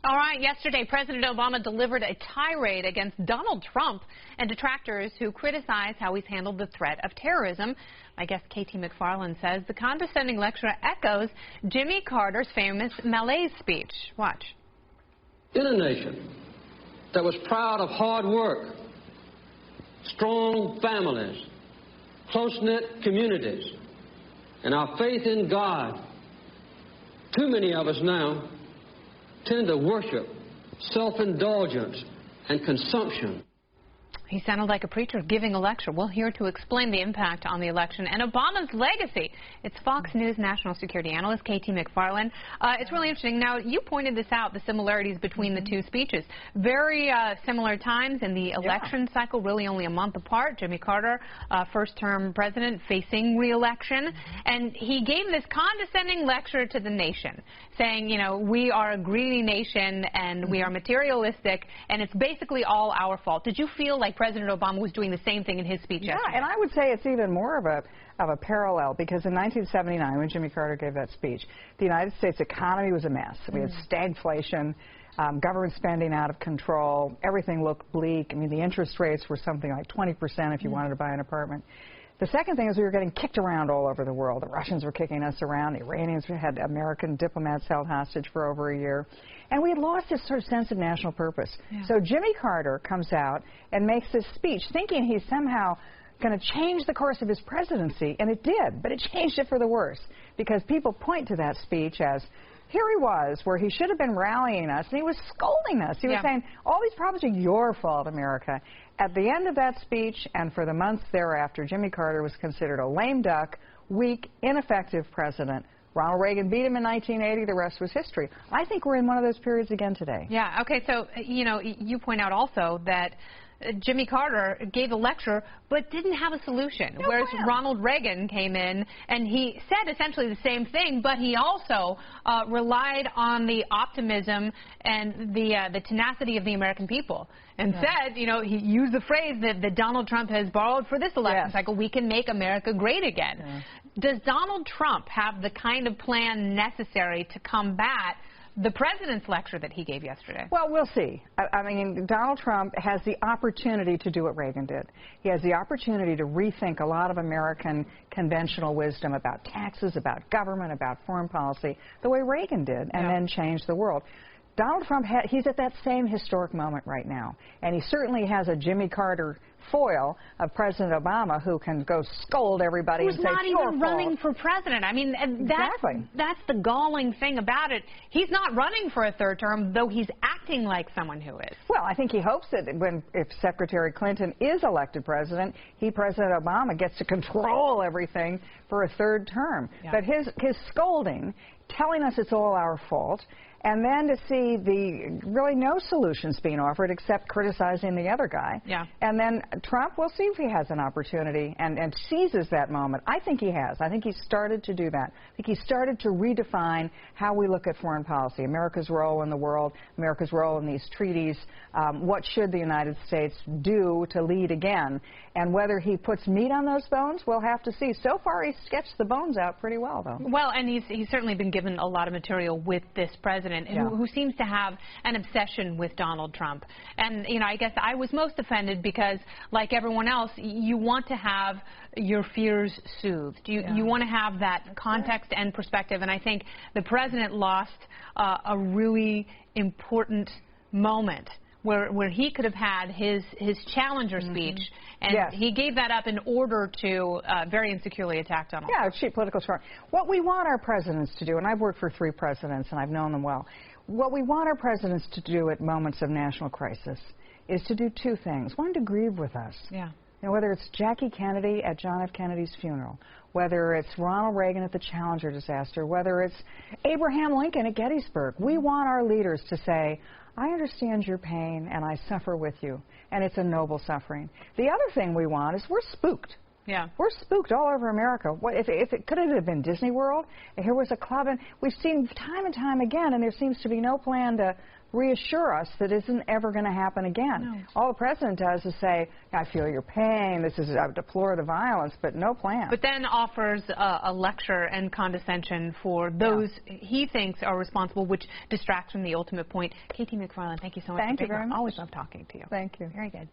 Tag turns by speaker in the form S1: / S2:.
S1: All right, yesterday, President Obama delivered a tirade against Donald Trump and detractors who criticize how he's handled the threat of terrorism. My guest, KT McFarland, says the condescending lecture echoes Jimmy Carter's famous malaise speech. Watch.
S2: In a nation that was proud of hard work, strong families, close-knit communities, and our faith in God, too many of us now tend to worship self-indulgence and consumption.
S1: He sounded like a preacher giving a lecture. We'll hear to explain the impact on the election and Obama's legacy. It's Fox News national security analyst KT McFarland. It's really interesting. Now, you pointed this out, the similarities between the two speeches. Very similar times in the election cycle, really only a month apart. Jimmy Carter, first-term president, facing re-election. And he gave this condescending lecture to the nation, saying, you know, we are a greedy nation and we are materialistic, and it's basically all our fault. Did you feel like President Obama was doing the same thing in his speech yesterday?
S3: Yeah, and I would say it's even more of a parallel, because in 1979, when Jimmy Carter gave that speech, the United States economy was a mess. We had stagflation, government spending out of control, everything looked bleak. I mean, the interest rates were something like 20% if you wanted to buy an apartment. The second thing is we were getting kicked around all over the world. The Russians were kicking us around. The Iranians had American diplomats held hostage for over a year. And we had lost this sort of sense of national purpose. Yeah. So Jimmy Carter comes out and makes this speech thinking he's somehow going to change the course of his presidency. And it did, but it changed it for the worse, because people point to that speech as, here he was, where he should have been rallying us, and he was scolding us. He was saying, all these problems are your fault, America. At the end of that speech, and for the months thereafter, Jimmy Carter was considered a lame duck, weak, ineffective president. Ronald Reagan beat him in 1980. The rest was history. I think we're in one of those periods again today.
S1: Yeah, okay, so, you know, you point out also that Jimmy Carter gave a lecture but didn't have a solution, whereas Ronald Reagan came in and he said essentially the same thing, but he also relied on the optimism and the tenacity of the American people, and said, you know, he used the phrase that Donald Trump has borrowed for this election cycle, we can make America great again. Does Donald Trump have the kind of plan necessary to combat the president's lecture that he gave yesterday?
S3: Well, we'll see. I mean, Donald Trump has the opportunity to do what Reagan did. He has the opportunity to rethink a lot of American conventional wisdom about taxes, about government, about foreign policy, the way Reagan did, and then change the world. Donald Trump, he's at that same historic moment right now, and he certainly has a Jimmy Carter foil of President Obama, who can go scold everybody and say,
S1: who's not even running for president. I mean, that's the galling thing about it. He's not running for a third term, though he's acting like someone who is.
S3: Well, I think he hopes that if Secretary Clinton is elected president, President Obama, gets to control everything for a third term. But his scolding, telling us it's all our fault, and then to see the really no solutions being offered except criticizing the other guy. And then Trump, we'll see if he has an opportunity and seizes that moment. I think he has. I think he's started to do that. I think he's started to redefine how we look at foreign policy, America's role in the world, America's role in these treaties, what should the United States do to lead again. And whether he puts meat on those bones, we'll have to see. So far, he's sketched the bones out pretty well, though.
S1: Well, and he's certainly been given a lot of material with this president, who seems to have an obsession with Donald Trump. And, you know, I guess I was most offended because, like everyone else, you want to have your fears soothed. You want to have that context and perspective. And I think the president lost a really important moment where he could have had his challenger speech, and he gave that up in order to very insecurely attack Donald Trump.
S3: Yeah, cheap political charm. What we want our presidents to do, and I've worked for 3 presidents and I've known them well, what we want our presidents to do at moments of national crisis is to do 2 things. One, to grieve with us. You know, whether it's Jackie Kennedy at John F. Kennedy's funeral, whether it's Ronald Reagan at the Challenger disaster, whether it's Abraham Lincoln at Gettysburg, we want our leaders to say, I understand your pain and I suffer with you, and it's a noble suffering. The other thing we want is we're spooked.
S1: Yeah.
S3: We're spooked all over America. What if it could have been Disney World? And here was a club, and we've seen time and time again, and there seems to be no plan to reassure us that isn't ever going to happen again.
S1: No.
S3: All the president does is say, I feel your pain, I deplore the violence, but no plan.
S1: But then offers a lecture and condescension for those he thinks are responsible, which distracts from the ultimate point. KT McFarland, thank you so much.
S3: Thank you very much.
S1: Always love talking to you.
S3: Thank you.
S1: Very good.